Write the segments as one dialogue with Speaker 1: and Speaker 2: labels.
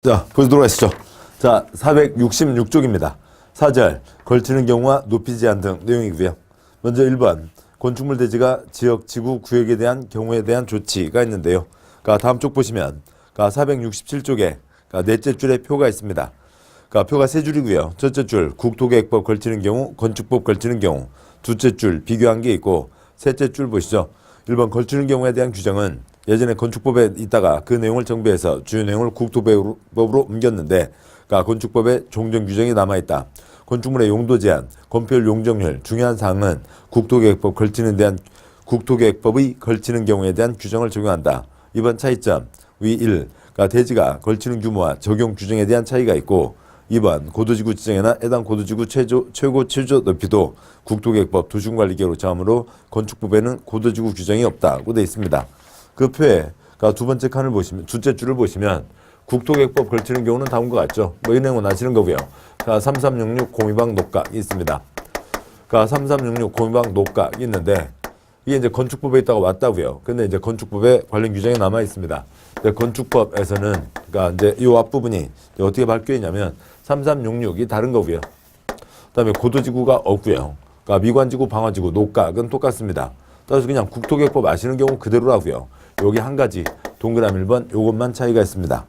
Speaker 1: 자, 보도록 하시죠. 자, 466쪽입니다. 4절, 걸치는 경우와 높이 제한 등 내용이고요. 먼저 1번, 건축물 대지가 지역, 지구, 구역에 대한 경우에 대한 조치가 있는데요. 다음 쪽 보시면 467쪽에 넷째 줄에 표가 있습니다. 표가 세 줄이고요. 첫째 줄, 국토계획법 걸치는 경우, 건축법 걸치는 경우. 둘째 줄, 비교한 게 있고, 셋째 줄 보시죠. 1번, 걸치는 경우에 대한 규정은 예전에 건축법에 있다가 그 내용을 정비해서 주요 내용을 국토법으로 옮겼는데, 건축법에 종전 규정이 남아있다. 건축물의 용도 제한, 건폐율 용적률, 중요한 사항은 국토계획법 걸치는 대한 국토계획법의 걸치는 경우에 대한 규정을 적용한다. 이번 차이점, 위 1, 대지가 걸치는 규모와 적용 규정에 대한 차이가 있고, 2번, 고도지구 지정이나 해당 고도지구 최고 최저 높이도 국토계획법 도시군관리계획으로 정하므로 건축법에는 고도지구 규정이 없다고 되어 있습니다. 그 표에 두 번째 칸을 보시면, 둘째 줄을 보시면 국토계획법 걸치는 경우는 다음과 같죠. 이 내용은 아시는 거고요. 3366 공유방 녹각이 있습니다. 3366 공유방 녹각이 있는데 이게 이제 건축법에 있다가 왔다고요. 근데 이제 건축법에 관련 규정이 남아 있습니다. 건축법에서는 이제 이 앞부분이 어떻게 바뀌어 있냐면 3366이 다른 거고요. 그다음에 고도지구가 없고요. 미관지구, 방화지구, 녹각은 똑같습니다. 따라서 그냥 국토계획법 아시는 경우 그대로라고요. 여기 한 가지 동그라미 1번 요것만 차이가 있습니다.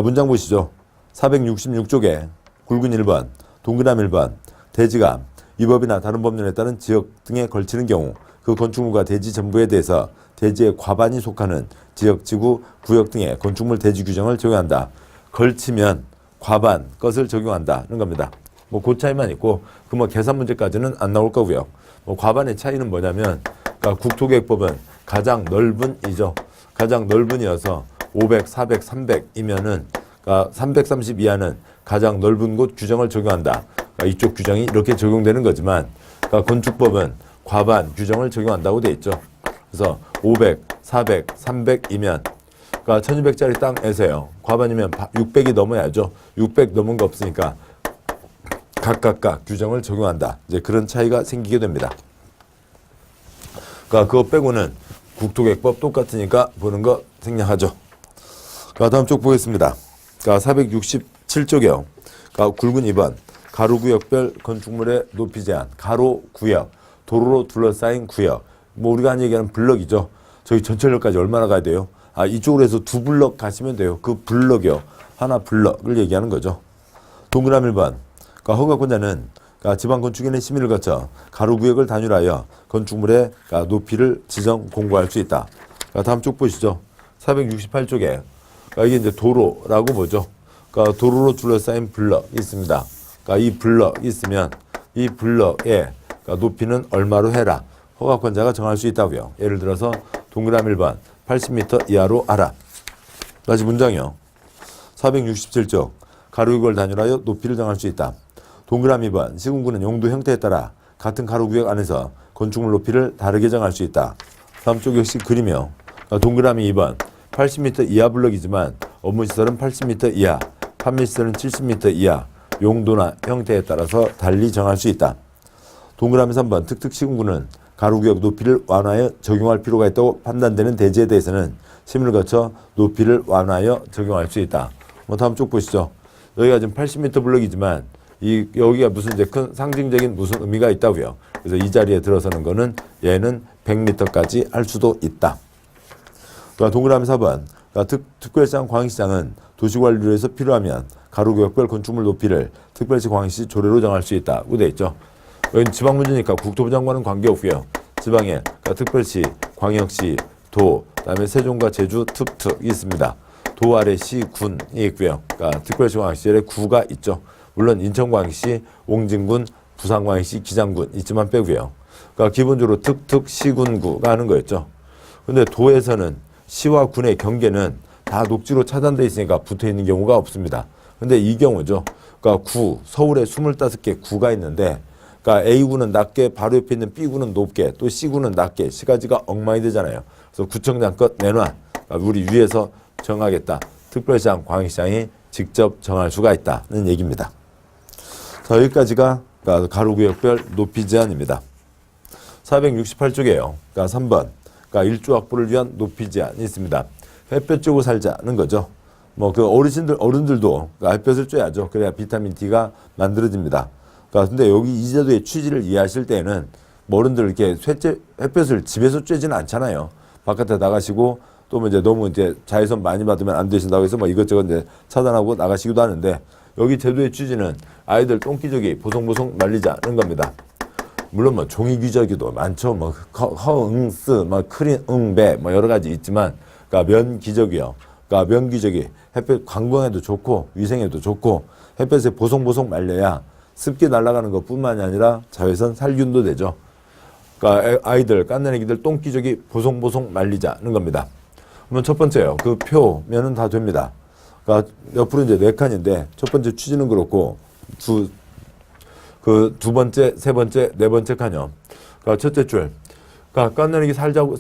Speaker 1: 문장 보시죠. 466쪽에 굵은 1번 동그라미 1번 대지가 이 법이나 다른 법률에 따른 지역 등에 걸치는 경우 그 건축물과 대지 전부에 대해서 대지의 과반이 속하는 지역, 지구, 구역 등의 건축물 대지 규정을 적용한다. 걸치면 과반 것을 적용한다는 겁니다. 그 차이만 있고 계산 문제까지는 안 나올 거고요. 과반의 차이는 뭐냐면 국토계획법은 가장 넓은 이죠. 가장 넓은이어서 500, 400, 300이면은 330 이하는 가장 넓은 곳 규정을 적용한다. 이쪽 규정이 이렇게 적용되는 거지만 건축법은 과반 규정을 적용한다고 돼 있죠. 그래서 500, 400, 300이면 1200짜리 땅에서요. 과반이면 600이 넘어야죠. 600 넘은 거 없으니까 각각 규정을 적용한다. 이제 그런 차이가 생기게 됩니다. 그거 빼고는 국토계획법 똑같으니까 보는 거 생략하죠. 다음 쪽 보겠습니다. 467쪽이요. 굵은 2번 가로구역별 건축물의 높이 제한. 가로구역, 도로로 둘러싸인 구역. 우리가 한 얘기하는 블럭이죠. 저희 전철역까지 얼마나 가야 돼요? 이쪽으로 해서 2블럭 가시면 돼요. 그 블럭이요. 하나 블럭을 얘기하는 거죠. 동그라미 1번. 허가권자는 지방건축인의 심의를 거쳐 가로구역을 단일하여 건축물의 높이를 지정 공고할 수 있다. 다음 쪽 보시죠. 468쪽에 이게 이제 도로라고 보죠. 도로로 둘러싸인 블럭이 있습니다. 이 블럭이 있으면 이 블럭의 높이는 얼마로 해라. 허가권자가 정할 수 있다고요. 예를 들어서 동그라미 1번 80m 이하로 하라. 다시 문장이요. 467쪽 가로구역을 단일하여 높이를 정할 수 있다. 동그라미 2번 시군구는 용도 형태에 따라 같은 가로구역 안에서 건축물 높이를 다르게 정할 수 있다. 다음 쪽 역시 그림이요. 동그라미 2번 80m 이하 블럭이지만 업무시설은 80m 이하, 판매시설은 70m 이하, 용도나 형태에 따라서 달리 정할 수 있다. 동그라미 3번 특특시군구는 가로구역 높이를 완화하여 적용할 필요가 있다고 판단되는 대지에 대해서는 심의를 거쳐 높이를 완화하여 적용할 수 있다. 다음 쪽 보시죠. 여기가 지금 80m 블럭이지만 여기가 무슨 이제 큰 상징적인 무슨 의미가 있다고요. 그래서 이 자리에 들어서는 거는 얘는 100m까지 할 수도 있다. 동그라미 4번 특별시장 광역시장은 도시관리를 위해서 필요하면 가로구역별 건축물 높이를 특별시 광역시 조례로 정할 수 있다고 되어 있죠. 여기는 지방 문제니까 국토부 장관은 관계없고요. 지방에 특별시, 광역시, 도, 그다음에 세종과 제주 특특이 있습니다. 도 아래 시, 군이 있고요. 특별시 광역시 아래 구가 있죠. 물론 인천광역시, 옹진군, 부산광역시, 기장군 있지만 빼고요. 기본적으로 특특 시군구가 하는 거였죠. 근데 도에서는 시와 군의 경계는 다 녹지로 차단되어 있으니까 붙어 있는 경우가 없습니다. 근데 이 경우죠. 구, 서울에 25개 구가 있는데 A구는 낮게 바로 옆에 있는 B구는 높게 또 C구는 낮게 시가지가 엉망이 되잖아요. 그래서 구청장 것 내놔. 우리 위에서 정하겠다. 특별시장, 광역시장이 직접 정할 수가 있다는 얘기입니다. 자, 여기까지가 가로구역별 높이 제한입니다. 468쪽이에요. 3번. 일조 확보를 위한 높이 제한이 있습니다. 햇볕 쬐고 살자는 거죠. 뭐 그 어른들도 햇볕을 쬐야죠. 그래야 비타민 D가 만들어집니다. 그러니까 근데 여기 이 제도의 취지를 이해하실 때에는 뭐 어른들 이렇게 햇볕을 집에서 쬐지는 않잖아요. 바깥에 나가시고 또 뭐 이제 너무 이제 자외선 많이 받으면 안 되신다고 해서 뭐 이것저것 이제 차단하고 나가시기도 하는데 여기 제도의 취지는 아이들 똥기저귀 보송보송 말리자는 겁니다. 물론 뭐 종이 기저귀도 많죠. 뭐 허응스, 뭐 크린 응배 뭐 여러 가지 있지만 그러니까 면 기저귀요. 그러니까 면 기저귀 햇볕 관광에도 좋고 위생에도 좋고 햇볕에 보송보송 말려야 습기 날아가는 것뿐만이 아니라 자외선 살균도 되죠. 그러니까 아이들 깐난애기들 똥기저귀 보송보송 말리자는 겁니다. 그러면 첫 번째요. 그 표면은 다 됩니다. 그러니까 옆으로 이제 4칸인데 첫 번째 취지는 그렇고 두 번째, 세 번째, 네 번째 칸이요. 그러니까 첫째 줄. 그러니까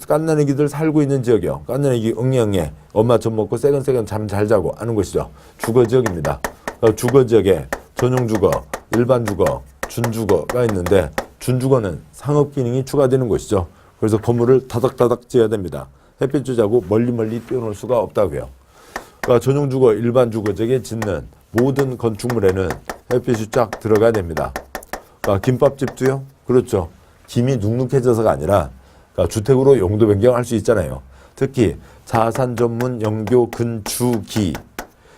Speaker 1: 깐난애기들 살고 있는 지역이요. 깐난애기 응애응애 엄마 젖 먹고 새근새근 잠 잘 자고 하는 곳이죠. 주거 지역입니다. 그러니까 주거 지역에 전용 주거, 일반 주거, 준주거가 있는데 준주거는 상업 기능이 추가되는 곳이죠. 그래서 건물을 다닥다닥 지어야 됩니다. 햇빛 쬐자고 멀리 띄워놓을 수가 없다고요. 그러니까 전용 주거, 일반 주거 지역에 짓는 모든 건축물에는 햇빛이 쫙 들어가야 됩니다. 그러니까 김밥집도요. 그렇죠. 김이 눅눅해져서가 아니라 그러니까 주택으로 용도 변경할 수 있잖아요. 특히 자산 전문 영교 근주기.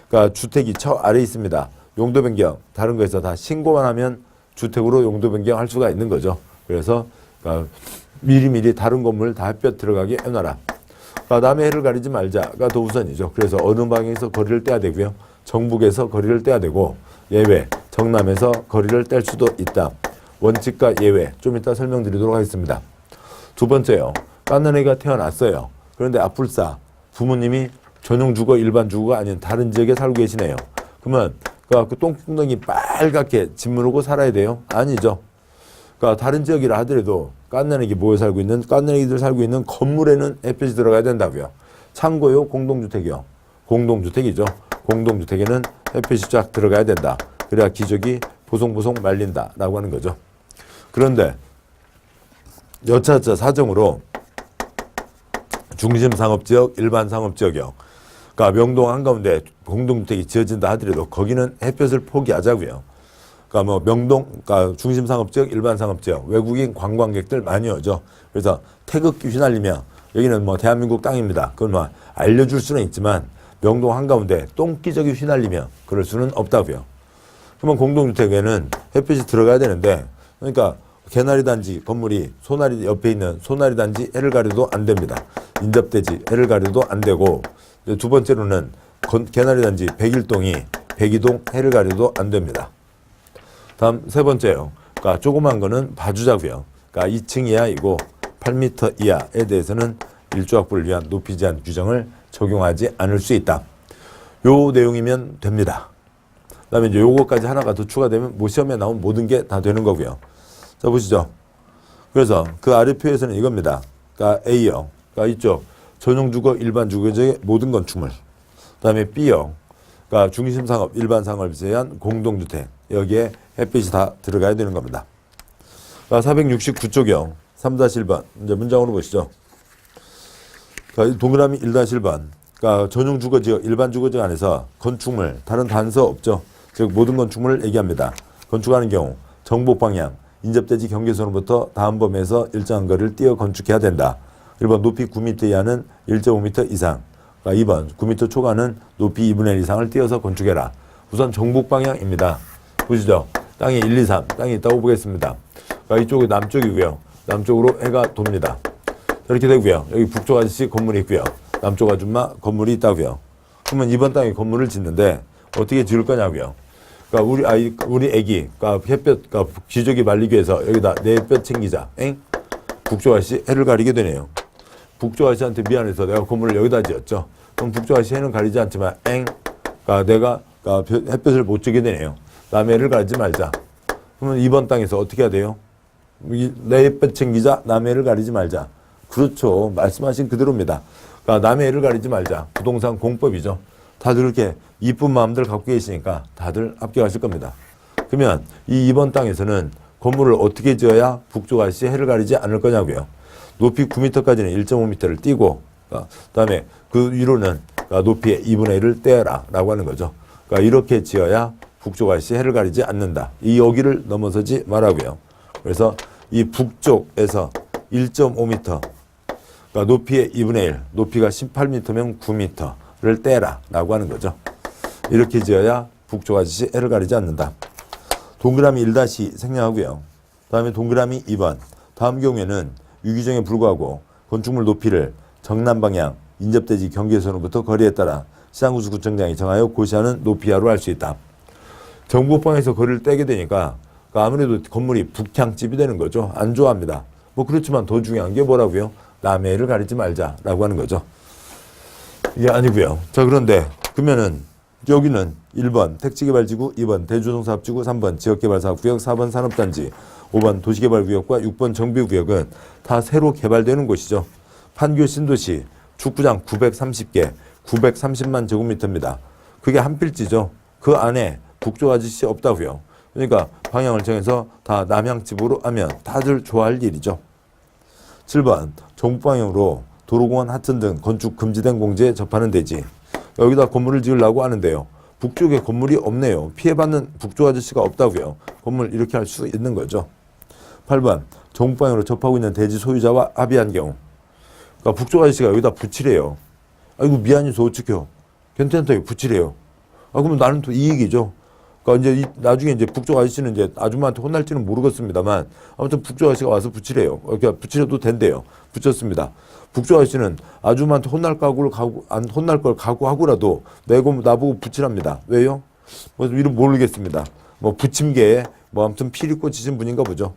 Speaker 1: 그러니까 주택이 저 아래에 있습니다. 용도 변경 다른 거에서 다 신고만 하면 주택으로 용도 변경할 수가 있는 거죠. 그래서 그러니까 미리미리 다른 건물 다 햇볕 들어가게 해놔라. 그러니까 남의 해를 가리지 말자가 더 우선이죠. 그래서 어느 방향에서 거리를 떼야 되고요. 정북에서 거리를 떼야 되고 예외 정남에서 거리를 뗄 수도 있다. 원칙과 예외 좀 이따 설명드리도록 하겠습니다. 두 번째요. 깐난애기가 태어났어요. 그런데 아뿔싸 부모님이 전용 주거 일반 주거가 아닌 다른 지역에 살고 계시네요. 그러면 그 똥구덩이 빨갛게 짓무르고 살아야 돼요? 아니죠. 그러니까 다른 지역이라 하더라도 깐난애기 모여 살고 있는 깐난애기들 살고 있는 건물에는 햇볕이 들어가야 된다고요. 참고요. 공동주택이요. 공동주택이죠. 공동주택에는 햇빛이 쫙 들어가야 된다. 그래야 기저귀 보송보송 말린다라고 하는 거죠. 그런데 여차저차 사정으로 중심상업지역, 일반상업지역이요. 그러니까 명동 한가운데 공동주택이 지어진다 하더라도 거기는 햇볕을 포기하자고요. 그러니까 뭐 명동, 그러니까 중심상업지역, 일반상업지역, 외국인 관광객들 많이 오죠. 그래서 태극기 휘날리며 여기는 뭐 대한민국 땅입니다. 그건 뭐 알려줄 수는 있지만 명동 한가운데 똥기저귀 휘날리며 그럴 수는 없다고요. 그러면 공동주택에는 햇빛이 들어가야 되는데 그러니까 개나리 단지 건물이 소나리 옆에 있는 소나리 단지 해를 가려도 안 됩니다. 인접대지 해를 가려도 안 되고 두 번째로는 개나리 단지 101동이 102동 해를 가려도 안 됩니다. 다음 세 번째요. 그러니까 조그만 거는 봐주자고요. 그러니까 2층 이하이고 8m 이하에 대해서는 일조확보를 위한 높이 제한 규정을 적용하지 않을 수 있다. 요 내용이면 됩니다. 그 다음에 이제 요거까지 하나가 더 추가되면 뭐 시험에 나온 모든 게 다 되는 거고요. 자, 보시죠. 그래서 그 아래 표에서는 이겁니다. 그러니까 A형, 그러니까 이쪽 전용주거, 일반주거지의 모든 건축물. 그 다음에 B형, 그러니까 중심상업, 일반상업을 제한 공동주택. 여기에 햇빛이 다 들어가야 되는 겁니다. 그러니까 469쪽형 3-1번 이제 문장으로 보시죠. 그러니까 동그라미 1-1번. 그러니까 전용주거지역, 일반주거지역 안에서 건축물, 다른 단서 없죠. 즉 모든 건축물을 얘기합니다. 건축하는 경우 정북방향, 인접대지 경계선으로부터 다음 범위에서 일정한 거리를 띄어 건축해야 된다. 1번 높이 9m 이하는 1.5m 이상. 그러니까 2번 9m 초과는 높이 2분의 1 이상을 띄어서 건축해라. 우선 정북방향입니다. 보시죠. 땅이 1, 2, 3 땅이 있다고 보겠습니다. 그러니까 이쪽이 남쪽이고요. 남쪽으로 해가 돕니다. 이렇게 되고요. 여기 북쪽 아저씨 건물이 있고요. 남쪽 아줌마 건물이 있다고요. 그러면 이번 땅에 건물을 짓는데 어떻게 지을 거냐고요. 그러니까 우리 애기, 그러니까 햇볕, 그러니까 기저귀 말리기 위해서 여기다 내 햇볕 챙기자. 엥? 북쪽 아저씨 해를 가리게 되네요. 북쪽 아저씨한테 미안해서 내가 건물을 여기다 지었죠. 그럼 북쪽 아저씨 해는 가리지 않지만 그러니까 내가 햇볕을 못 쬐게 되네요. 남의 해를 가리지 말자. 그러면 이번 땅에서 어떻게 해야 돼요? 내 햇볕 챙기자, 남의 해를 가리지 말자. 그렇죠. 말씀하신 그대로입니다. 그러니까 남의 해를 가리지 말자. 부동산 공법이죠. 다들 이렇게 이쁜 마음들 갖고 계시니까 다들 합격하실 겁니다. 그러면 이 이번 땅에서는 건물을 어떻게 지어야 북쪽 아저씨 해를 가리지 않을 거냐고요. 높이 9m까지는 1.5m를 띄고 그다음에 그 위로는 그러니까 높이의 2분의 1을 떼어라 라고 하는 거죠. 그러니까 이렇게 지어야 북쪽과 시 해를 가리지 않는다. 이 여기를 넘어서지 말라고요. 그래서 이 북쪽에서 1.5m, 그러니까 높이의 2분의 1, 높이가 18m면 9m를 떼라 라고 하는 거죠. 이렇게 지어야 북쪽 아저씨 해를 가리지 않는다. 동그라미 1- 생략하고요. 다음에 동그라미 2번. 다음 경우에는 유기정에 불구하고 건축물 높이를 정남 방향 인접대지 경계선으로부터 거리에 따라 시장구수구청장이 정하여 고시하는 높이하로 할 수 있다. 정북방에서 거리를 떼게 되니까 아무래도 건물이 북향집이 되는 거죠. 안 좋아합니다. 뭐 그렇지만 더 중요한 게 뭐라고요? 남의 해를 가리지 말자라고 하는 거죠. 이게 아니고요. 자, 그런데 그러면은 여기는 1번 택지개발지구, 2번 대주동사업지구, 3번 지역개발사업구역, 4번 산업단지, 5번 도시개발구역과 6번 정비구역은 다 새로 개발되는 곳이죠. 판교 신도시 축구장 930개, 930만 제곱미터입니다. 그게 한 필지죠. 그 안에 북쪽 아저씨 없다고요. 그러니까 방향을 정해서 다 남향집으로 하면 다들 좋아할 일이죠. 7번 정북방향으로 도로공원, 하천 등 건축 금지된 공지에 접하는 대지. 여기다 건물을 지으려고 하는데요. 북쪽에 건물이 없네요. 피해받는 북쪽 아저씨가 없다고요. 건물 이렇게 할 수 있는 거죠. 8번 정북방향으로 접하고 있는 대지 소유자와 합의한 경우. 그러니까 북쪽 아저씨가 여기다 붙이래요. 아이고 미안해서 어떡해요. 괜찮다고 붙이래요. 아 그러면 나는 또 이익이죠. 그러니까 이제 나중에 이제 북쪽 아저씨는 이제 아줌마한테 혼날지는 모르겠습니다만 아무튼 북쪽 아저씨가 와서 붙이래요. 그러니까 붙이려도 된대요. 붙였습니다. 북쪽 아저씨는 아줌마한테 혼날 걸 각오하고라도 나보고 붙이랍니다. 왜요? 뭐 이름 모르겠습니다. 뭐 부침개에 뭐 아무튼 피리 꽂히신 분인가 보죠.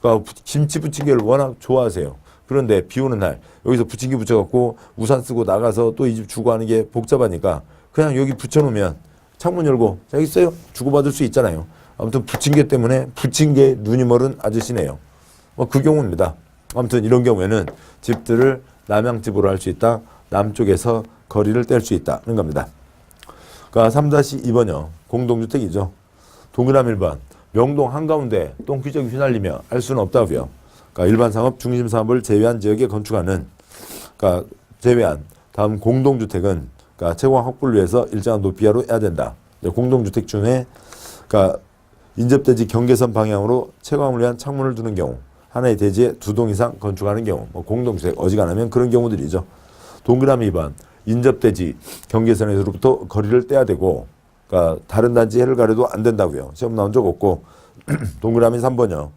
Speaker 1: 그러니까 김치 부침개를 워낙 좋아하세요. 그런데 비 오는 날 여기서 부침개 붙여갖고 우산 쓰고 나가서 또 이 집 주고 하는 게 복잡하니까 그냥 여기 붙여놓으면 창문 열고 자 있어요. 주고받을 수 있잖아요. 아무튼 부침개 때문에 부침개 눈이 멀은 아저씨네요. 뭐 그 경우입니다. 아무튼 이런 경우에는 집들을 남향집으로 할 수 있다. 남쪽에서 거리를 뗄 수 있다는 겁니다. 그러니까 3-2번요. 공동주택이죠. 동그라미 1번. 명동 한가운데 똥기저귀 휘날리며 할 수는 없다고요. 그러니까 일반 상업 중심 사업을 제외한 지역에 건축하는 그러니까 제외한 다음 공동주택은 그러니까 채광 확보를 위해서 일정한 높이하로 해야 된다. 공동주택 중에 그러니까 인접대지 경계선 방향으로 채광을 위한 창문을 두는 경우, 하나의 대지에 2동 이상 건축하는 경우, 뭐 공동주택 어지간하면 그런 경우들이죠. 동그라미 2번 인접대지 경계선에서부터 거리를 떼야 되고, 그러니까 다른 단지 해를 가려도 안 된다고요. 시험 나온 적 없고. 동그라미 3번요.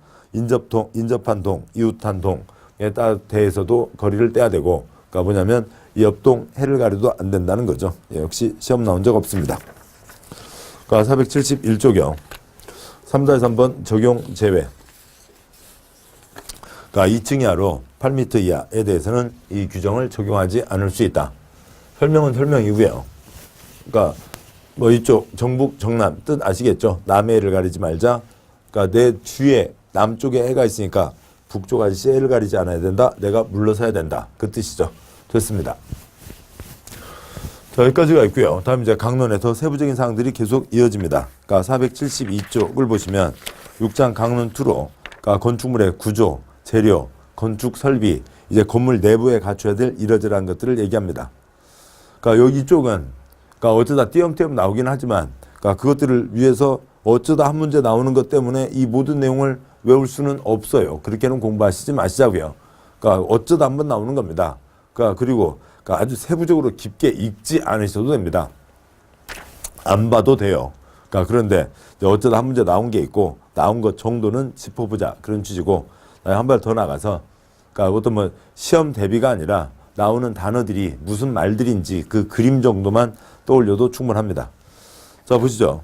Speaker 1: 인접한 동, 이웃한 동에 대해서도 거리를 떼야 되고, 그러니까 뭐냐면 이 옆동 해를 가려도 안 된다는 거죠. 예, 역시 시험 나온 적 없습니다. 그러니까 471조경 3-3번 적용 제외. 그러니까 2층 이하로 8m 이하에 대해서는 이 규정을 적용하지 않을 수 있다. 설명은 설명이고요. 그러니까 뭐 이쪽 정북 정남 뜻 아시겠죠? 남의 해를 가리지 말자. 그러니까 내 뒤에 남쪽에 해가 있으니까 북쪽 아저씨 해를 가리지 않아야 된다. 내가 물러서야 된다. 그 뜻이죠. 됐습니다. 자, 여기까지가 있고요. 다음 이제 강론에서 세부적인 사항들이 계속 이어집니다. 그러니까 472쪽을 보시면 6장 강론2로 그러니까 건축물의 구조, 재료, 건축 설비, 이제 건물 내부에 갖춰야 될 이러저러한 것들을 얘기합니다. 그러니까 여기 쪽은 그러니까 어쩌다 띄엄띄엄 나오긴 하지만 그러니까 그것들을 위해서 어쩌다 한 문제 나오는 것 때문에 이 모든 내용을 외울 수는 없어요. 그렇게는 공부하시지 마시자고요. 그러니까 어쩌다 한번 나오는 겁니다. 그러니까 그리고 아주 세부적으로 깊게 읽지 않으셔도 됩니다. 안 봐도 돼요. 그러니까 그런데 어쩌다 한 문제 나온 게 있고 나온 것 정도는 짚어보자 그런 취지고 한 발 더 나가서 그러니까 어떤 뭐 시험 대비가 아니라 나오는 단어들이 무슨 말들인지 그 그림 정도만 떠올려도 충분합니다. 자 보시죠.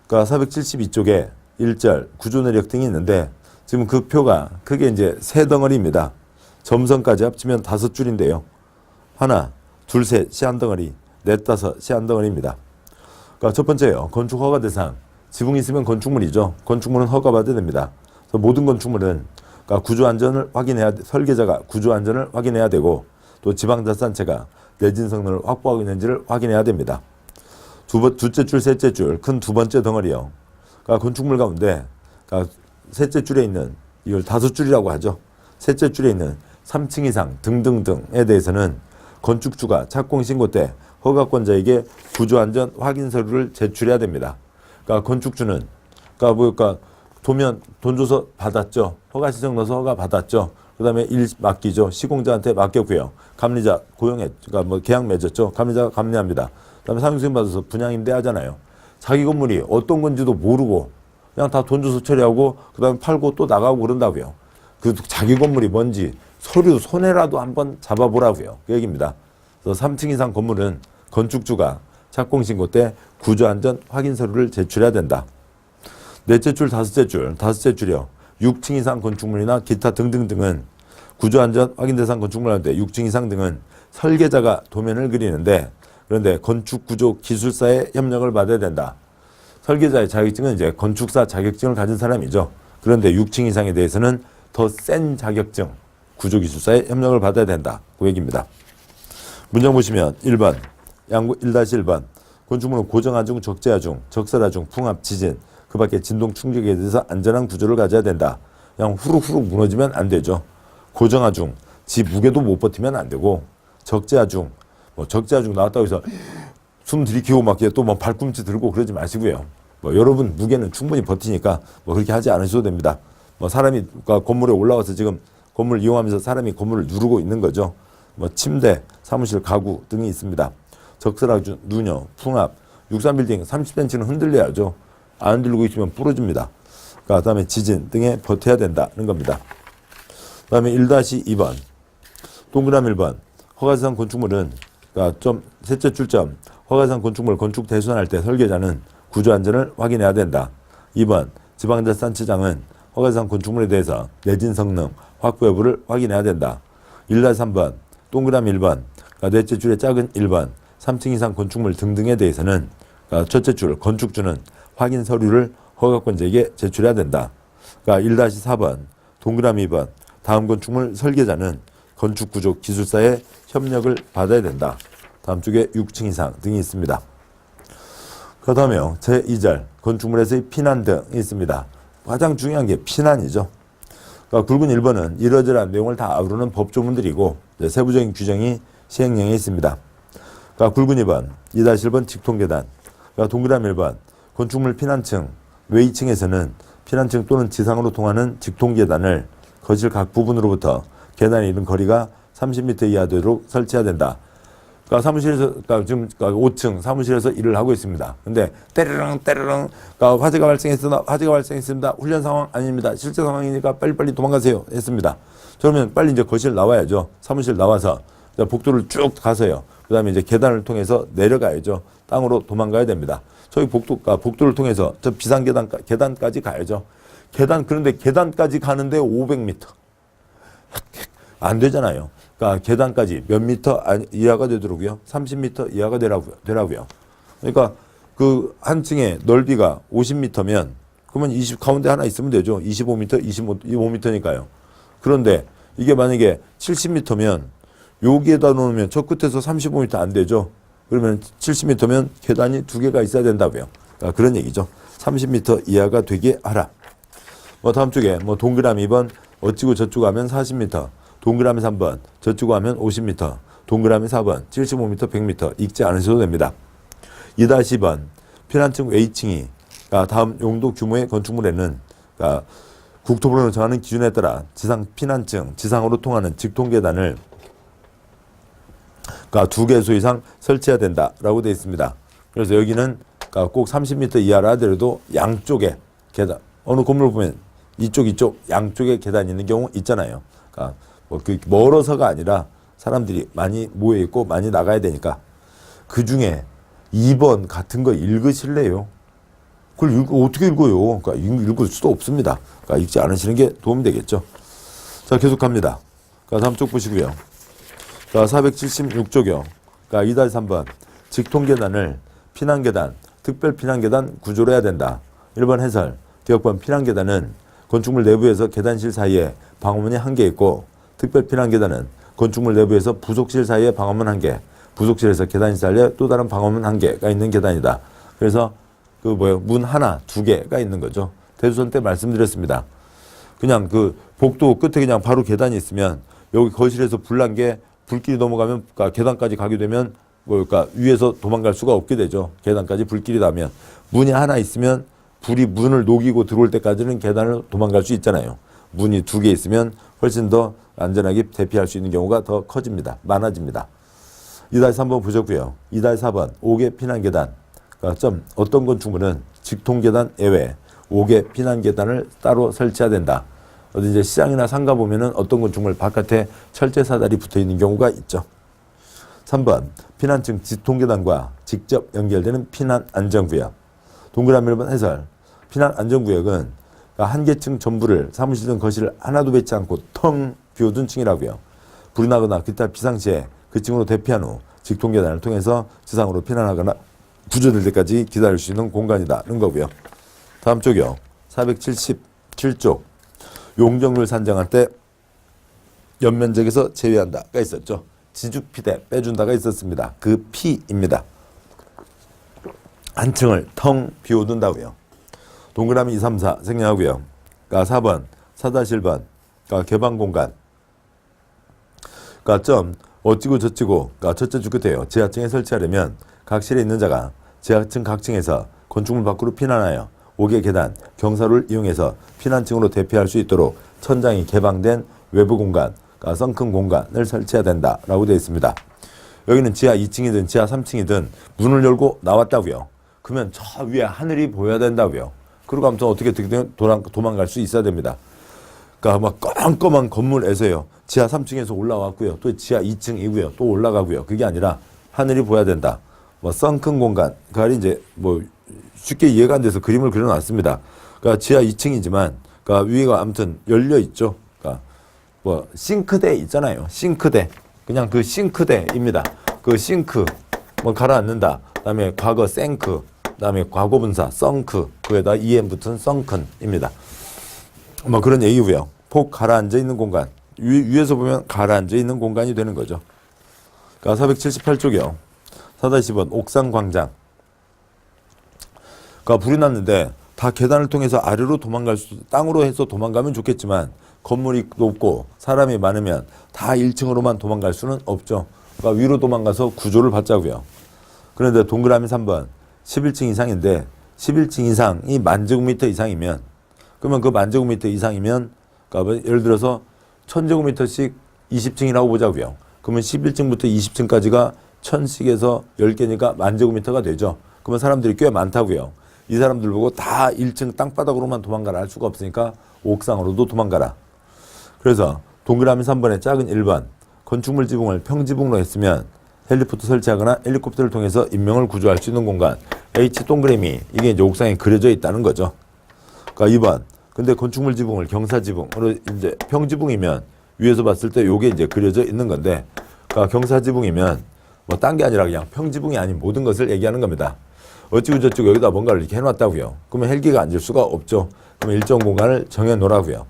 Speaker 1: 그러니까 472쪽에 1절 구조 내력 등이 있는데 지금 그 표가 크게 이제 세 덩어리입니다. 점선까지 합치면 5줄인데요. 하나, 둘, 셋, 시 한 덩어리, 넷, 다섯, 시 한 덩어리입니다. 그러니까 첫 번째요. 건축 허가 대상. 지붕이 있으면 건축물이죠. 건축물은 허가받아야 됩니다. 그래서 모든 건축물은 그러니까 구조 안전을 확인해야 설계자가 구조 안전을 확인해야 되고 또 지방자치단체가 내진 성능을 확보하고 있는지를 확인해야 됩니다. 둘째 줄, 셋째 줄, 큰 두 번째 덩어리요. 그러니까 건축물 가운데 그러니까 셋째 줄에 있는 이걸 5줄이라고 하죠. 셋째 줄에 있는 3층 이상 등등등에 대해서는 건축주가 착공신고 때 허가권자에게 구조안전 확인 서류를 제출해야 됩니다. 그러니까 건축주는 그러니까 도면 돈 줘서 받았죠. 허가 신청 넣어서 허가 받았죠. 그다음에 일 맡기죠. 시공자한테 맡겼고요. 감리자 그러니까 뭐 계약 맺었죠. 감리자가 감리합니다. 그다음에 사용승인 받아서 분양 임대하잖아요. 자기 건물이 어떤 건지도 모르고 그냥 다 돈 줘서 처리하고 그다음에 팔고 또 나가고 그런다고요. 그 자기 건물이 뭔지 서류 손해라도 한번 잡아보라고요. 그 얘기입니다. 그래서 3층 이상 건물은 건축주가 착공신고 때 구조안전 확인 서류를 제출해야 된다. 넷째 줄, 다섯째 줄이요. 6층 이상 건축물이나 기타 등등등은 구조안전 확인 대상 건축물 하는데 6층 이상 등은 설계자가 도면을 그리는데 그런데 건축구조기술사의 협력을 받아야 된다. 설계자의 자격증은 이제 건축사 자격증을 가진 사람이죠. 그런데 6층 이상에 대해서는 더 센 자격증, 구조기술사의 협력을 받아야 된다. 그 얘기입니다. 문장 보시면 1번, 양구 1-1번. 건축물은 고정하중, 적재하중, 적설하중, 풍압, 지진, 그 밖에 진동 충격에 대해서 안전한 구조를 가져야 된다. 그냥 후룩후룩 무너지면 안 되죠. 고정하중, 지 무게도 못 버티면 안 되고, 적재하중, 뭐 적재하중 나왔다고 해서 숨 들이키고 막 또 뭐 발꿈치 들고 그러지 마시고요. 뭐 여러분 무게는 충분히 버티니까 뭐 그렇게 하지 않으셔도 됩니다. 뭐 사람이 건물에 올라와서 지금 건물 이용하면서 사람이 건물을 누르고 있는 거죠. 뭐 침대, 사무실, 가구 등이 있습니다. 적설하중, 누녀, 풍압, 63빌딩 30cm는 흔들려야죠. 안 흔들고 있으면 부러집니다. 그다음에 지진 등에 버텨야 된다는 겁니다. 그다음에 1-2번 동그라미 1번 허가상 건축물은 좀 셋째 출점 허가상 건축물 건축 대손할 때 설계자는 구조안전을 확인해야 된다. 2번 지방자치단체장은 허가상 건축물에 대해서 내진 성능 확보 여부를 확인해야 된다. 1-3번 동그라미 1번 넷째 줄의 작은 1번 3층 이상 건축물 등등에 대해서는 첫째 줄 건축주는 확인 서류를 허가권자에게 제출해야 된다. 1-4번 동그라미 2번 다음 건축물 설계자는 건축구조기술사의 협력을 받아야 된다. 다음 쪽에 6층 이상 등이 있습니다. 그 다음에 제2절 건축물에서의 피난 등이 있습니다. 가장 중요한 게 피난이죠. 굵은 1번은 이러저러한 내용을 다 아우르는 법조문들이고 세부적인 규정이 시행령에 있습니다. 굵은 2번 2-1번 직통계단 동그라미 1번 건축물 피난층 외이층에서는 피난층 또는 지상으로 통하는 직통계단을 거실 각 부분으로부터 계단에 이른 거리가 30m 이하 되도록 설치해야 된다. 사무실에서 지금 5층 사무실에서 일을 하고 있습니다. 근데 때르릉 화재가 발생했습니다. 훈련 상황 아닙니다. 실제 상황이니까 빨리빨리 도망가세요 했습니다. 그러면 빨리 이제 거실 나와야죠. 사무실 나와서 복도를 쭉 가서요. 그다음에 이제 계단을 통해서 내려가야죠. 땅으로 도망가야 됩니다. 저희 복도를 통해서 저 비상 계단까지 가야죠. 그런데 계단까지 가는데 500m. 안 되잖아요. 그러니까 계단까지 몇 미터 이하가 되더라고요. 30m 이하가 되라고요. 그러니까 그 한 층의 넓이가 50m면 그러면 20 가운데 하나 있으면 되죠. 25m, 25m니까요. 그런데 이게 만약에 70m면 여기에다 놓으면 저 끝에서 35m 안 되죠. 그러면 70m면 계단이 2개가 있어야 된다고요. 그러니까 그런 얘기죠. 30m 이하가 되게 하라. 다음 쪽에 동그라미 2번 어찌고 저찌고 하면 40m. 동그라미 3번 저찌고 하면 50m. 동그라미 4번 75m, 100m 읽지 않으셔도 됩니다. 2-2번 피난층 A층이 다음 용도 규모의 건축물에는 국토부로 정하는 기준에 따라 지상 피난층, 지상으로 통하는 직통계단을 2개소 이상 설치해야 된다라고 되어 있습니다. 그래서 여기는 꼭 30m 이하라 하더라도 양쪽에 계단, 어느 건물 보면 이쪽 양쪽에 계단이 있는 경우 있잖아요. 멀어서가 아니라 사람들이 많이 모여 있고 많이 나가야 되니까 그 중에 2번 같은 거 읽으실래요? 그걸 어떻게 읽어요? 읽을 수도 없습니다. 읽지 않으시는 게 도움이 되겠죠. 자, 계속 갑니다. 다음 쪽 보시고요. 476쪽이요. 2-3번 직통계단을 피난계단, 특별피난계단 구조로 해야 된다. 1번 해설 기억번 피난계단은 건축물 내부에서 계단실 사이에 방어문이 1개 있고 특별피난계단은 건축물 내부에서 부속실 사이에 방어문 1개, 부속실에서 계단실 사이에 또 다른 방어문 1개가 있는 계단이다. 그래서 문 하나, 2개가 있는 거죠. 대주선 때 말씀드렸습니다. 그냥 복도 끝에 그냥 바로 계단이 있으면 여기 거실에서 불난 게 불길이 넘어가면 계단까지 가게 되면 그러니까 위에서 도망갈 수가 없게 되죠. 계단까지 불길이 나면. 문이 하나 있으면 불이 문을 녹이고 들어올 때까지는 계단을 도망갈 수 있잖아요. 문이 2개 있으면 훨씬 더 안전하게 대피할 수 있는 경우가 더 커집니다. 많아집니다. 2-3번 보셨고요. 2-4번 5개 피난 계단. 그러니까 어떤 건축물은 직통 계단 예외 5개 피난 계단을 따로 설치해야 된다. 어디 이제 시장이나 상가 보면은 어떤 건축물 바깥에 철제 사다리 붙어 있는 경우가 있죠. 3번 피난층 직통 계단과 직접 연결되는 피난 안전구역. 동그라미 1번 해설. 피난 안전구역은 한 개 층 전부를 사무실 등 거실을 하나도 배치 않고 텅 비워둔 층이라고요. 불이 나거나 기타 비상시에 그 층으로 대피한 후 직통 계단을 통해서 지상으로 피난하거나 구조될 때까지 기다릴 수 있는 공간이다는 거고요. 다음 쪽이요. 477쪽. 용적률 산정할 때 연면적에서 제외한다가 있었죠. 지주피대 빼준다가 있었습니다. 그 피입니다. 한 층을 텅 비워둔다고요. 동그라미 2, 3, 4 생략하고요. 그러니까 4번 4-1번 그러니까 개방 공간. 그러니까 어찌고 저찌고 그러니까 첫째 주 끝에요. 지하층에 설치하려면 각 실에 있는 자가 지하층 각 층에서 건축물 밖으로 피난하여 5개 계단, 경사로를 이용해서 피난층으로 대피할 수 있도록 천장이 개방된 외부 공간, 그러니까 썬큰 공간을 설치해야 된다라고 되어 있습니다. 여기는 지하 2층이든 지하 3층이든 문을 열고 나왔다고요. 그러면 저 위에 하늘이 보여야 된다고요. 그리고 아무튼 어떻게든 도망갈 수 있어야 됩니다. 그러니까 막 껌껌한 건물에서요. 지하 3층에서 올라왔고요. 또 지하 2층이고요. 또 올라가고요. 그게 아니라 하늘이 보여야 된다. 뭐 썬큰 공간, 그러니까 이제 뭐 쉽게 이해가 안 돼서 그림을 그려놨습니다. 그러니까 지하 2층이지만, 그러니까 위가 아무튼 열려 있죠. 그러니까 뭐 싱크대 있잖아요. 싱크대, 그냥 그 싱크대입니다. 그 싱크 뭐 가라앉는다. 그다음에 과거 생크, 그다음에 과거 분사 썬크, 그에다 em 붙은 썬큰입니다. 뭐 그런 얘기고요. 폭 가라앉아 있는 공간, 위에서 보면 가라앉아 있는 공간이 되는 거죠. 그러니까 478쪽이요. 4-10번 옥상 광장. 그러니까 불이 났는데 다 계단을 통해서 아래로 땅으로 해서 도망가면 좋겠지만 건물이 높고 사람이 많으면 다 1층으로만 도망갈 수는 없죠. 그러니까 위로 도망가서 구조를 받자고요. 그런데 동그라미 3번 11층 이상인데 11층 이상이 10,000제곱미터 이상이면 그러면 그 10,000제곱미터 이상이면 그러니까 예를 들어서 1,000제곱미터씩 20층이라고 보자고요. 그러면 11층부터 20층까지가 1,000씩에서 10개니까 10,000제곱미터가 되죠. 그러면 사람들이 꽤 많다고요. 이 사람들 보고 다 1층 땅바닥으로만 도망가라 할 수가 없으니까 옥상으로도 도망가라. 그래서 동그라미 3번의 작은 1번 건축물 지붕을 평지붕으로 했으면 헬리포트 설치하거나 헬리콥터를 통해서 인명을 구조할 수 있는 공간 H 동그라미 이게 이제 옥상에 그려져 있다는 거죠. 그러니까 2번 근데 건축물 지붕을 경사지붕으로 이제 평지붕이면 위에서 봤을 때 요게 이제 그려져 있는 건데 그러니까 경사지붕이면 뭐 딴 게 아니라 그냥 평지붕이 아닌 모든 것을 얘기하는 겁니다. 어찌고 저찌고 여기다 뭔가를 이렇게 해놨다고요. 그러면 헬기가 앉을 수가 없죠. 그러면 일정 공간을 정해놓으라고요.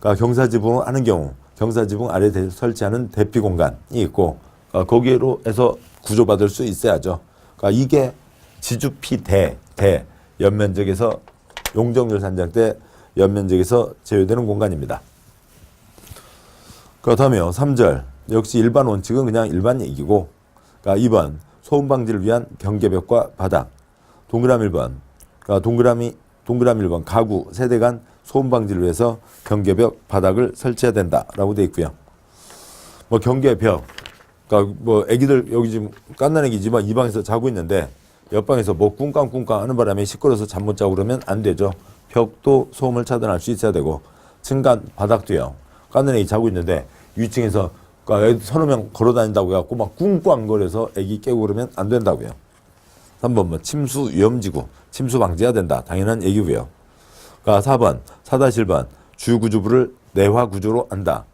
Speaker 1: 그러니까 경사지붕을 하는 경우 경사지붕 아래에 설치하는 대피 공간이 있고 거기로 해서 구조받을 수 있어야죠. 그러니까 이게 지주피 대 연면적에서 용적률 산정 때 연면적에서 제외되는 공간입니다. 그 다음에요. 3절 역시 일반 원칙은 그냥 일반 얘기고 그러니까 2번 소음 방지를 위한 경계벽과 바닥. 동그라미 1번. 그러니까 동그라미 1번 가구 세대 간 소음 방지를 위해서 경계벽 바닥을 설치해야 된다라고 되어 있고요. 뭐 경계벽. 그러니까 뭐 애기들 여기 지금 깐난 애기지만 이 방에서 자고 있는데 옆방에서 뭐 꿍깡꿍깡 하는 바람에 시끄러워서 잠 못 자고 그러면 안 되죠. 벽도 소음을 차단할 수 있어야 되고 층간 바닥도요. 깐난 애기 자고 있는데 위층에서 그러니까 서너 명 걸어 다닌다고 해갖고 막 꿍꿍거려서 애기 깨고 그러면 안 된다고요. 3번 뭐 침수 위험지구, 침수 방지해야 된다. 당연한 얘기고요. 그러니까 4번, 4-1번 주구조부를 내화구조로 한다.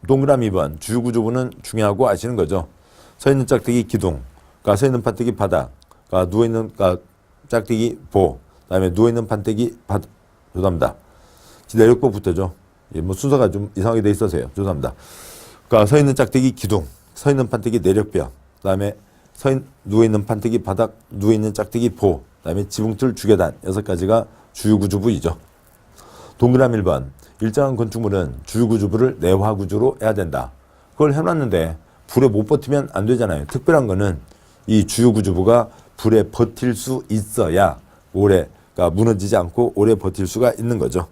Speaker 1: 동그라미 2번 주구조부는 중요하고 아시는 거죠. 서 있는 짝대기 기둥, 그러니까 서 있는 판때기 바닥, 그러니까 누워 있는 그러니까 짝대기 보, 그다음에 누워 있는 판때기 바닥. 죄송합니다. 내력보 붙어죠. 뭐 순서가 좀 이상하게 돼 있어서요. 죄송합니다. 그러니까 서 있는 짝대기 기둥, 서 있는 판때기 내력벽, 그다음에 누워 있는 판때기 바닥, 누워 있는 짝대기 보, 그다음에 지붕틀 주계단 6가지가 주구조부이죠. 동그라미 1번 일정한 건축물은 주구조부를 내화구조로 해야 된다. 그걸 해놨는데 불에 못 버티면 안 되잖아요. 특별한 거는 이 주요구조부가 불에 버틸 수 있어야 오래, 그러니까 무너지지 않고 오래 버틸 수가 있는 거죠.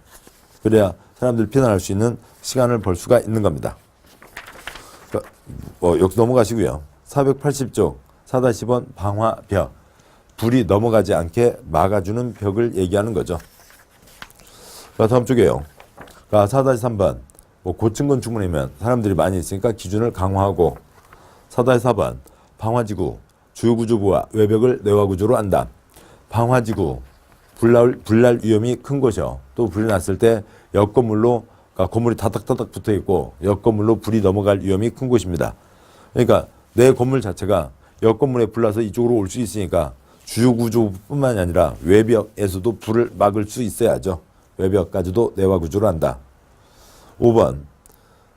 Speaker 1: 그래야 사람들 피난할 수 있는 시간을 벌 수가 있는 겁니다. 여기 넘어가시고요. 480쪽 4-1번 방화벽. 불이 넘어가지 않게 막아주는 벽을 얘기하는 거죠. 다음 쪽이에요. 4-3번 고층 건축물이면 사람들이 많이 있으니까 기준을 강화하고 4-4번 방화지구 주요구조부와 외벽을 내화구조로 한다. 방화지구 불날 위험이 큰 곳이요. 또 불이 났을 때 옆건물로, 그러니까 건물이 다닥다닥 붙어 있고 옆건물로 불이 넘어갈 위험이 큰 곳입니다. 그러니까 내 건물 자체가 옆건물에 불나서 이쪽으로 올 수 있으니까 주요구조뿐만이 아니라 외벽에서도 불을 막을 수 있어야죠. 외벽까지도 내화구조로 한다. 5번,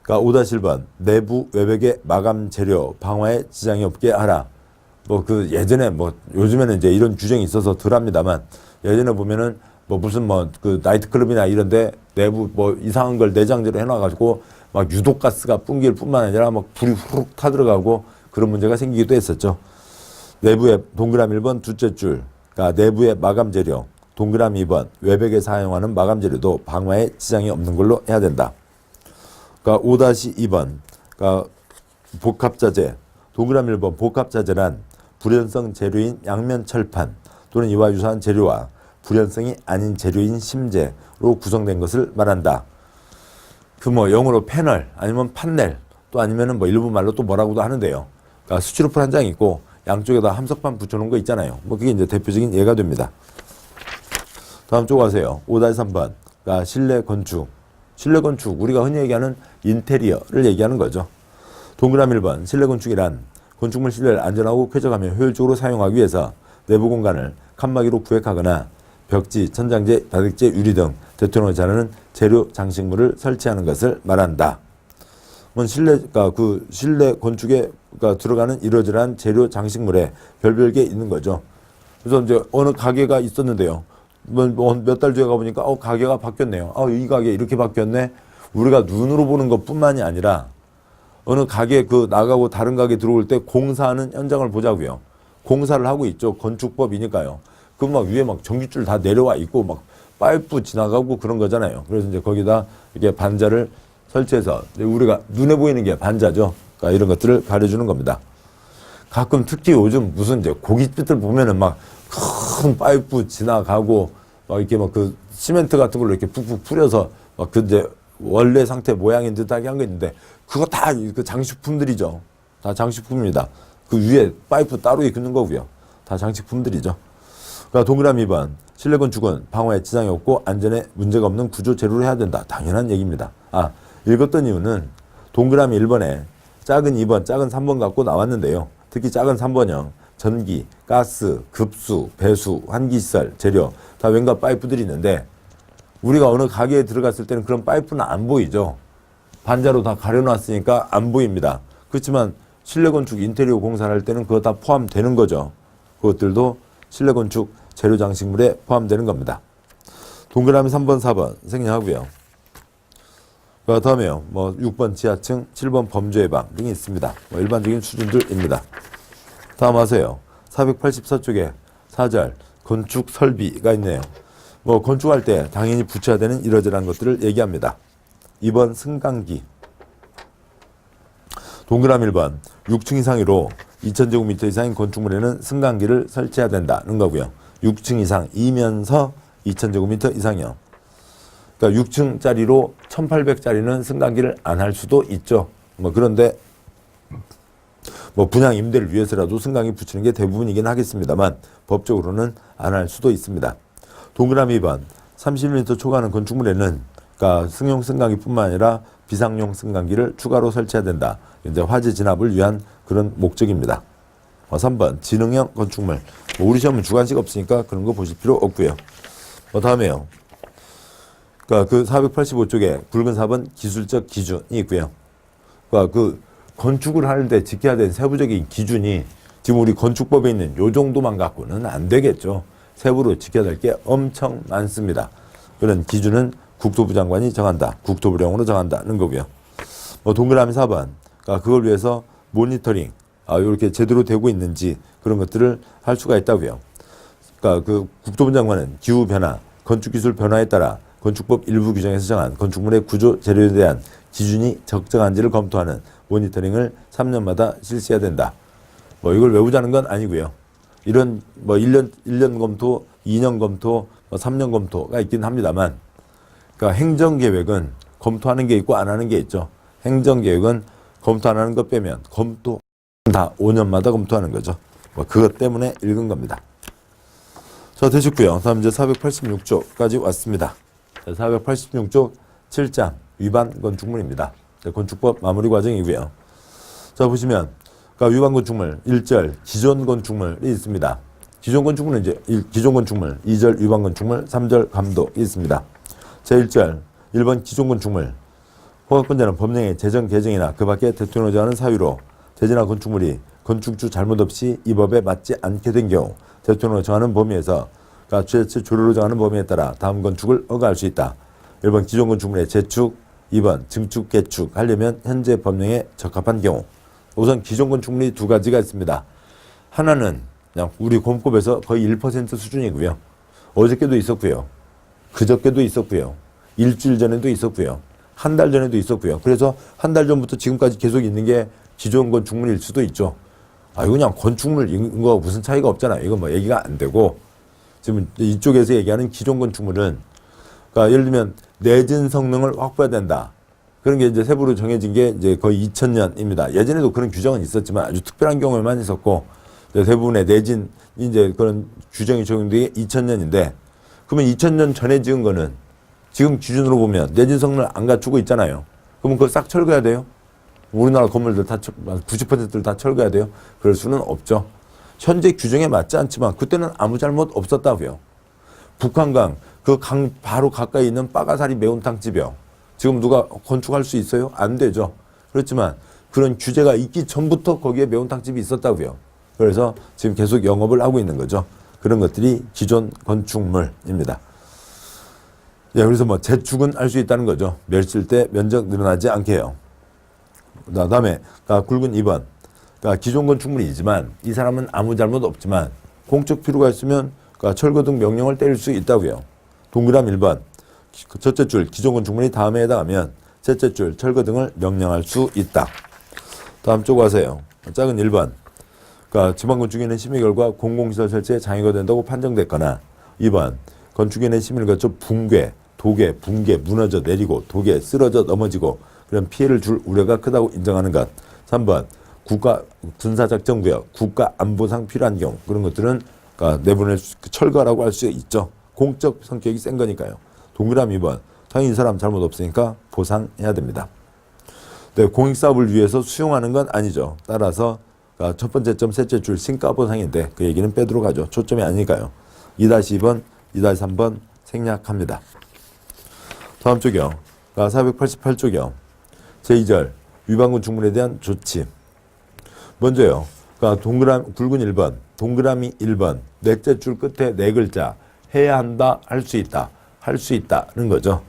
Speaker 1: 그러니까 5-1번 내부 외벽의 마감 재료 방화에 지장이 없게 하라. 예전에 요즘에는 이제 이런 규정이 있어서 덜 합니다만 예전에 보면은 무슨 나이트클럽이나 이런데 내부 이상한 걸 내장재로 해놔가지고 막 유독가스가 뿜길 뿐만 아니라 막 불이 후룩 타들어가고 그런 문제가 생기기도 했었죠. 내부의 동그라미 1번 둘째 줄, 그러니까 내부의 마감 재료, 동그라미 2번 외벽에 사용하는 마감 재료도 방화에 지장이 없는 걸로 해야 된다. 그러니까 5-2번, 그러니까 복합자재, 동그라미 1번 복합자재란 불연성 재료인 양면 철판 또는 이와 유사한 재료와 불연성이 아닌 재료인 심재로 구성된 것을 말한다. 영어로 패널 아니면 판넬 또 아니면은 일본 말로 또 뭐라고도 하는데요. 그러니까 스티로폼 한 장 있고 양쪽에다 함석판 붙여놓은 거 있잖아요. 그게 이제 대표적인 예가 됩니다. 다음 쪽 가세요. 5-3번. 그러니까 실내 건축. 실내 건축 우리가 흔히 얘기하는 인테리어를 얘기하는 거죠. 동그라미 1번 실내 건축이란 건축물 실내를 안전하고 쾌적하며 효율적으로 사용하기 위해서 내부 공간을 칸막이로 구획하거나 벽지, 천장재, 바닥재, 유리 등 대통령을 자르는 재료 장식물을 설치하는 것을 말한다. 실내 건축에 들어가는 이러저러한 재료 장식물에 별별게 있는 거죠. 그래서 이제 어느 가게가 있었는데요. 몇 달 뒤에 가보니까 가게가 바뀌었네요. 이 가게 이렇게 바뀌었네. 우리가 눈으로 보는 것뿐만이 아니라 어느 가게 나가고 다른 가게 들어올 때 공사하는 현장을 보자고요. 공사를 하고 있죠. 건축법이니까요. 위에 전기줄 다 내려와 있고 파이프 지나가고 그런 거잖아요. 그래서 이제 거기다 이렇게 반자를 설치해서 우리가 눈에 보이는 게 반자죠. 그러니까 이런 것들을 가려주는 겁니다. 가끔 특히 요즘 무슨 이제 고깃집들 보면은 큰 파이프 지나가고 이렇게 시멘트 같은 걸로 이렇게 푹푹 뿌려서 이제 원래 상태 모양인 듯하게 한 거 있는데 그거 다 장식품들이죠. 다 장식품입니다. 그 위에 파이프 따로 있는 거고요. 다 장식품들이죠. 그러니까 동그라미 2번 실내 건축은 방화에 지장이 없고 안전에 문제가 없는 구조 재료로 해야 된다. 당연한 얘기입니다. 읽었던 이유는 동그라미 1번에 작은 2번, 작은 3번 갖고 나왔는데요. 특히 작은 3번형 전기, 가스, 급수, 배수, 환기시설, 재료 다 왠가 파이프들이 있는데 우리가 어느 가게에 들어갔을 때는 그런 파이프는 안 보이죠. 반자로 다 가려놨으니까 안 보입니다. 그렇지만 실내 건축 인테리어 공사를 할 때는 그거 다 포함되는 거죠. 그것들도 실내 건축 재료 장식물에 포함되는 겁니다. 동그라미 3번, 4번 생략하고요. 그 다음에요. 6번 지하층, 7번 범죄 예방 등이 있습니다. 일반적인 수준들입니다. 다음 하세요. 484쪽에 4절 건축 설비가 있네요. 건축할 때 당연히 붙여야 되는 이러저러한 것들을 얘기합니다. 2번 승강기. 동그라미 1번 6층 이상으로 2000제곱미터 이상인 건축물에는 승강기를 설치해야 된다는 거고요. 6층 이상이면서 2000제곱미터 이상이요. 그러니까 6층짜리로 1800짜리는 승강기를 안 할 수도 있죠. 그런데 분양 임대를 위해서라도 승강기 붙이는 게 대부분이긴 하겠습니다만 법적으로는 안 할 수도 있습니다. 동그라미 2번 30m 초과하는 건축물에는 그러니까 승용 승강기뿐만 아니라 비상용 승강기를 추가로 설치해야 된다. 이제 화재 진압을 위한 그런 목적입니다. 3번 지능형 건축물. 우리 시험은 주관식 없으니까 그런 거 보실 필요 없고요. 다음에요. 그러니까 485쪽에 굵은 4번 기술적 기준이 있고요. 그러니까 건축을 하는데 지켜야 되는 세부적인 기준이 지금 우리 건축법에 있는 요 정도만 갖고는 안 되겠죠. 세부로 지켜야 될 게 엄청 많습니다. 그런 기준은 국토부 장관이 정한다. 국토부령으로 정한다는 거고요. 동그라미 4번. 그러니까 그걸 위해서 모니터링, 이렇게 제대로 되고 있는지 그런 것들을 할 수가 있다고요. 그러니까 그 국토부 장관은 기후 변화, 건축 기술 변화에 따라 건축법 일부 규정에서 정한 건축물의 구조 재료에 대한 기준이 적정한지를 검토하는 모니터링을 3년마다 실시해야 된다. 뭐 이걸 외우자는 건 아니고요. 이런 뭐 1년 검토, 2년 검토, 3년 검토가 있긴 합니다만, 그러니까 행정계획은 검토하는 게 있고 안 하는 게 있죠. 행정계획은 검토 안 하는 것 빼면 검토 다 5년마다 검토하는 거죠. 뭐 그것 때문에 읽은 겁니다. 자, 되셨고요. 다음 이제 486조까지 왔습니다. 486조 7장 위반 건축물입니다. 건축법 마무리 과정이고요. 자, 보시면 그러니까 위반 건축물 1절 기존 건축물이 있습니다. 기존 건축물은 이제 기존 건축물, 2절 위반 건축물, 3절 감독이 있습니다. 제1절 1번 기존 건축물 허가권자는 법령의 제정 개정이나 그 밖에 대통령이 정하는 사유로 제재나 건축물이 건축주 잘못 없이 이 법에 맞지 않게 된 경우 대통령이 정하는 범위에서 그러니까 최초 조례로 정하는 범위에 따라 다음 건축을 허가할 수 있다. 1번 기존 건축물의 재축, 2번 증축, 개축 하려면 현재 법령에 적합한 경우. 우선 기존 건축물이 두 가지가 있습니다. 하나는 그냥 우리 공법에서 거의 1% 수준이고요. 어저께도 있었고요. 그저께도 있었고요. 일주일 전에도 있었고요. 한 달 전에도 있었고요. 그래서 한 달 전부터 지금까지 계속 있는 게 기존 건축물일 수도 있죠. 이거 그냥 건축물인 거 무슨 차이가 없잖아요. 이거 뭐 얘기가 안 되고 지금 이쪽에서 얘기하는 기존 건축물은 그러니까 예를 들면 내진 성능을 확보해야 된다. 그런 게 이제 세부로 정해진 게 이제 거의 2000년입니다. 예전에도 그런 규정은 있었지만 아주 특별한 경우에만 있었고 대부분의 내진 이제 그런 규정이 적용된 게 2000년인데 그러면 2000년 전에 지은 거는 지금 기준으로 보면 내진 성능을 안 갖추고 있잖아요. 그러면 그걸 싹 철거해야 돼요? 우리나라 건물들 다 90%를 다 철거해야 돼요? 그럴 수는 없죠. 현재 규정에 맞지 않지만 그때는 아무 잘못 없었다고요. 북한강 그 강 바로 가까이 있는 빠가사리 매운탕집이요. 지금 누가 건축할 수 있어요? 안 되죠. 그렇지만 그런 규제가 있기 전부터 거기에 매운탕집이 있었다고요. 그래서 지금 계속 영업을 하고 있는 거죠. 그런 것들이 기존 건축물입니다. 예, 그래서 뭐 재축은 할 수 있다는 거죠. 멸실 때 면적 늘어나지 않게 해요. 그다음에 굵은 2번. 그러니까 기존 건축물이지만 이 사람은 아무 잘못 없지만 공적 필요가 있으면 철거 등 명령을 때릴 수 있다고요. 동그라미 1번. 첫째 줄 기존 건축물이 다음에 해당하면 셋째 줄 철거 등을 명령할 수 있다. 다음 쪽 와서요. 작은 1번. 그러니까 지방건축위원회 심의 결과 공공시설 설치에 장애가 된다고 판정됐거나 2번. 건축위원회 심의를 거쳐 붕괴, 도괴, 붕괴, 무너져 내리고 도괴, 쓰러져 넘어지고 그런 피해를 줄 우려가 크다고 인정하는 것. 3번. 국가 군사작전구역, 국가 안보상 필요한 경우 그런 것들은 그러니까 내보낼 철거라고 할 수 있죠. 공적 성격이 센 거니까요. 동그라미 2번. 당연히 이 사람 잘못 없으니까 보상해야 됩니다. 네, 공익사업을 위해서 수용하는 건 아니죠. 따라서 첫 번째 점 셋째 줄 신가보상인데 그 얘기는 빼도록 하죠. 초점이 아니니까요. 2-2번, 2-3번 생략합니다. 다음 쪽이요. 488쪽이요. 제2절 위반 건축물에 대한 조치. 먼저요. 그러니까 굵은 1번, 동그라미 1번, 넷째 줄 끝에 네 글자 해야 한다, 할 수 있다, 할 수 있다는 거죠.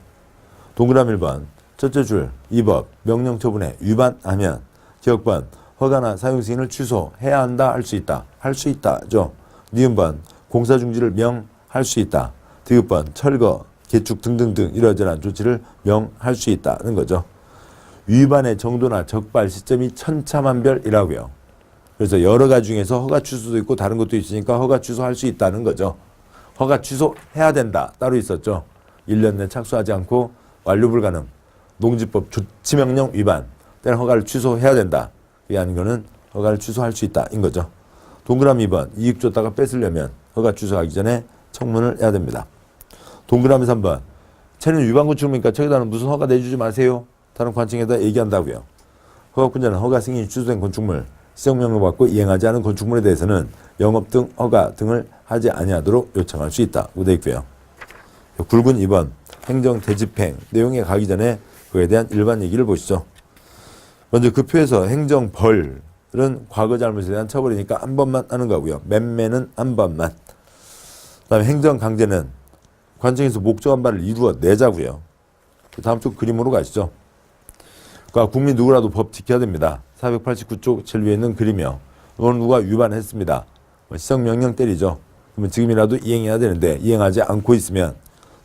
Speaker 1: 동그라미 1번, 첫째 줄 이 법 명령 처분에 위반하면 기억번 허가나 사용 승인을 취소해야 한다, 할 수 있다, 할 수 있다죠. 니은번 공사 중지를 명할 수 있다. 디귿번 철거, 개축 등등등 이러저러한 조치를 명할 수 있다는 거죠. 위반의 정도나 적발 시점이 천차만별이라고요. 그래서 여러 가지 중에서 허가 취소도 있고 다른 것도 있으니까 허가 취소할 수 있다는 거죠. 허가 취소해야 된다 따로 있었죠. 1년 내 착수하지 않고 완료 불가능. 농지법 조치명령 위반 때는 허가를 취소해야 된다. 그게 아닌 거는 허가를 취소할 수 있다인 거죠. 동그라미 2번 이익 줬다가 뺏으려면 허가 취소하기 전에 청문을 해야 됩니다. 동그라미 3번 쟤는 위반 건축물이니까 저기다는 무슨 허가 내주지 마세요. 다른 관청에다 얘기한다고요. 허가권자는 허가 승인이 취소된 건축물 시정명령 받고 이행하지 않은 건축물에 대해서는 영업 등 허가 등을 하지 아니하도록 요청할 수 있다고 되어 있고요. 굵은 2번 행정 대집행 내용에 가기 전에 그에 대한 일반 얘기를 보시죠. 먼저 그 표에서 행정벌은 과거 잘못에 대한 처벌이니까 한 번만 하는 거고요. 맴매는 한 번만. 그다음에 행정강제는 관청에서 목적한 바를 이루어내자고요. 다음 쪽 그림으로 가시죠. 그러니까 국민 누구라도 법 지켜야 됩니다. 489쪽 제일 위에 있는 그림이요. 이건 누가 위반했습니다. 시정명령 때리죠. 그러면 지금이라도 이행해야 되는데 이행하지 않고 있으면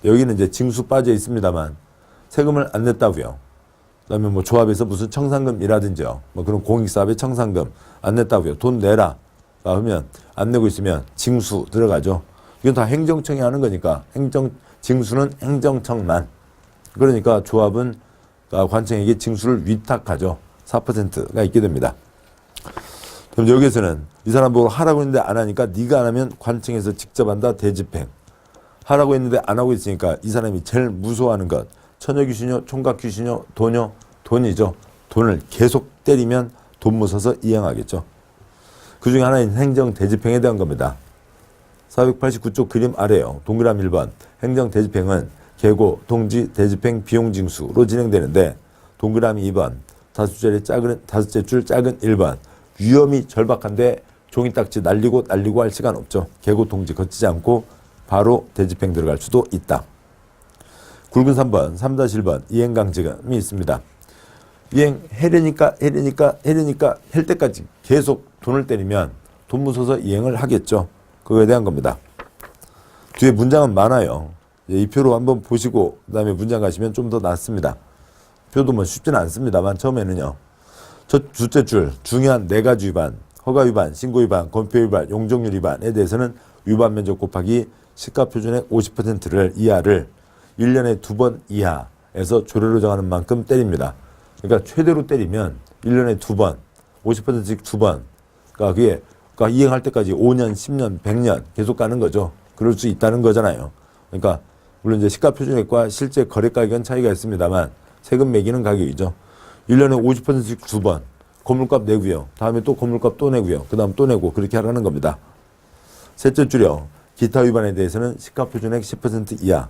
Speaker 1: 여기는 이제 징수 빠져 있습니다만 세금을 안 냈다고요. 그다음에 뭐 조합에서 무슨 청산금이라든지요. 뭐 그런 공익사업의 청산금 안 냈다고요. 돈 내라. 하면 안 내고 있으면 징수 들어가죠. 이건 다 행정청이 하는 거니까 징수는 행정청만. 그러니까 조합은 관청에게 징수를 위탁하죠. 4%가 있게 됩니다. 그럼 여기에서는 이 사람 보고 하라고 했는데 안 하니까 네가 안 하면 관청에서 직접 한다. 대집행. 하라고 했는데 안 하고 있으니까 이 사람이 제일 무서워하는 것. 처녀귀신요, 총각귀신요, 돈요, 돈이죠. 돈을 계속 때리면 돈 무서워서 이행하겠죠. 그 중에 하나인 행정대집행에 대한 겁니다. 489쪽 그림 아래요. 동그라미 1번. 행정대집행은 계고, 통지, 대집행, 비용징수로 진행되는데 동그라미 2번. 다섯째 줄 작은 1번. 위험이 절박한데 종이딱지 날리고 할 시간 없죠. 계고, 통지 거치지 않고 바로 대집행 들어갈 수도 있다. 굵은 3번, 3-1번 이행강제금이 있습니다. 이행해려니까 할 때까지 계속 돈을 때리면 돈 무서워서 이행을 하겠죠. 그거에 대한 겁니다. 뒤에 문장은 많아요. 이 표로 한번 보시고 그다음에 문장 가시면 좀 더 낫습니다. 표도 뭐 쉽지는 않습니다만 처음에는요. 둘째 줄 중요한 4가지 위반, 허가 위반, 신고 위반, 권표 위반, 용적률 위반에 대해서는 위반 면적 곱하기 시가표준의 50%를 이하를 1년에 2번 이하에서 조례로 정하는 만큼 때립니다. 그러니까 최대로 때리면 1년에 2번, 50%씩 2번. 그러니까 이행할 때까지 5년, 10년, 100년 계속 가는 거죠. 그럴 수 있다는 거잖아요. 그러니까 물론 이제 시가표준액과 실제 거래가격은 차이가 있습니다만 세금 매기는 가격이죠. 1년에 50%씩 2번 건물값 내고요. 다음에 또 건물값 또 내고요. 그 다음 또 내고 그렇게 하라는 겁니다. 셋째 줄이요. 기타 위반에 대해서는 시가표준액 10% 이하.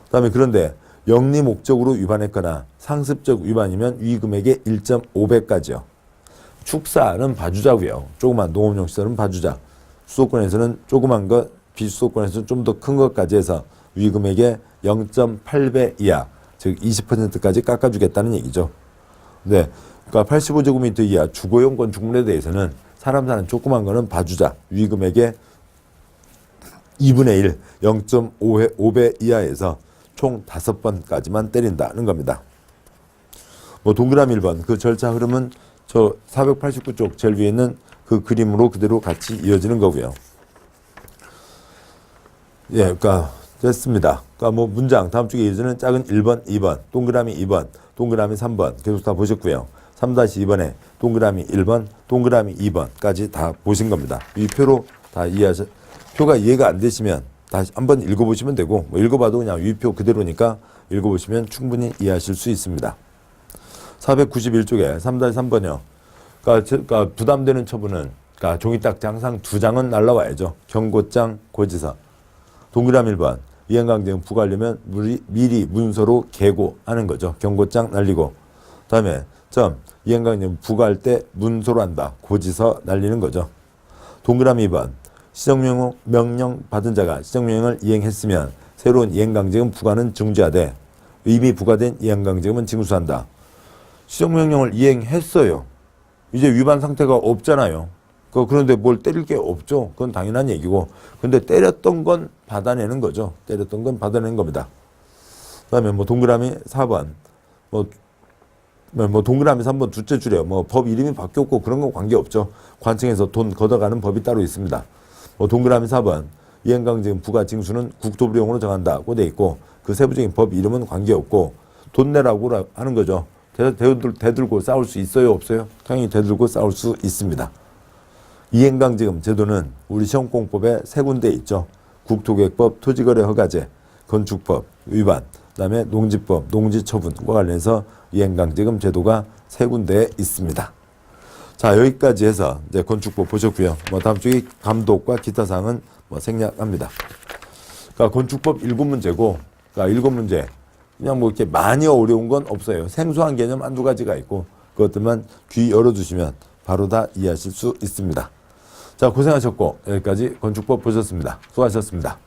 Speaker 1: 그다음에 그런데 영리 목적으로 위반했거나 상습적 위반이면 위금액의 1.5배까지요. 축사는 봐주자고요. 조그만 농업용 시설은 봐주자. 수도권에서는 조그만 것, 비수도권에서는 좀 더 큰 것까지 해서 위금액의 0.8배 이하, 즉 20%까지 깎아주겠다는 얘기죠. 네, 그러니까 85제곱미터 이하 주거용 건축물에 대해서는 사람 사는 조그만 거는 봐주자. 위금액의 2분의 1, 0.5배 이하에서 총 5번까지만 때린다는 겁니다. 뭐 동그라미 1번 그 절차 흐름은 저 489쪽 제일 위에 있는 그 그림으로 그대로 같이 이어지는 거고요. 예, 그러니까 됐습니다. 그러니까 뭐 문장 다음 쪽에 이어지는 작은 1번, 2번, 동그라미 2번, 동그라미 3번 계속 다 보셨고요. 3-2번에 동그라미 1번, 동그라미 2번까지 다 보신 겁니다. 이 표로 다 표가 이해가 안 되시면 다시 한번 읽어보시면 되고 뭐 읽어봐도 그냥 위표 그대로니까 읽어보시면 충분히 이해하실 수 있습니다. 491쪽에 3-3번이요. 그러니까 부담되는 처분은 그러니까 종이딱지 항상 2장은 날라와야죠. 경고장, 고지서. 동그라미 1번. 이행강제금 부과하려면 미리 문서로 계고하는 거죠. 경고장 날리고. 다음에 이행강제금 부과할 때 문서로 한다. 고지서 날리는 거죠. 동그라미 2번. 시정명령 받은 자가 시정명령을 이행했으면 새로운 이행강제금 부과는 중지하되 이미 부과된 이행강제금은 징수한다. 시정명령을 이행했어요. 이제 위반 상태가 없잖아요. 그런데 뭘 때릴 게 없죠. 그건 당연한 얘기고. 근데 때렸던 건 받아내는 거죠. 때렸던 건 받아내는 겁니다. 그 다음에 뭐 동그라미 4번. 뭐 동그라미 3번 둘째 줄이에요. 뭐 법 이름이 바뀌었고 그런 건 관계없죠. 관청에서 돈 걷어가는 법이 따로 있습니다. 뭐 동그라미 4번. 이행강제금 부과 징수는 국토부령으로 정한다고 돼 있고 그 세부적인 법 이름은 관계없고 돈 내라고 하는 거죠. 대들고 싸울 수 있어요? 없어요? 당연히 대들고 싸울 수 있습니다. 이행강제금 제도는 우리 시험공법에 3군데 있죠. 국토계획법, 토지거래허가제, 건축법 위반, 그다음에 농지법, 농지처분과 관련해서 이행강제금 제도가 3군데에 있습니다. 자, 여기까지 해서 이제 건축법 보셨고요. 뭐 다음 주에 감독과 기타 사항은 뭐 생략합니다. 그러니까 건축법 7문제고, 그러니까 7문제. 그냥 뭐 이렇게 많이 어려운 건 없어요. 생소한 개념 1-2가지가 있고, 그것들만 귀 열어두시면 바로 다 이해하실 수 있습니다. 자, 고생하셨고, 여기까지 건축법 보셨습니다. 수고하셨습니다.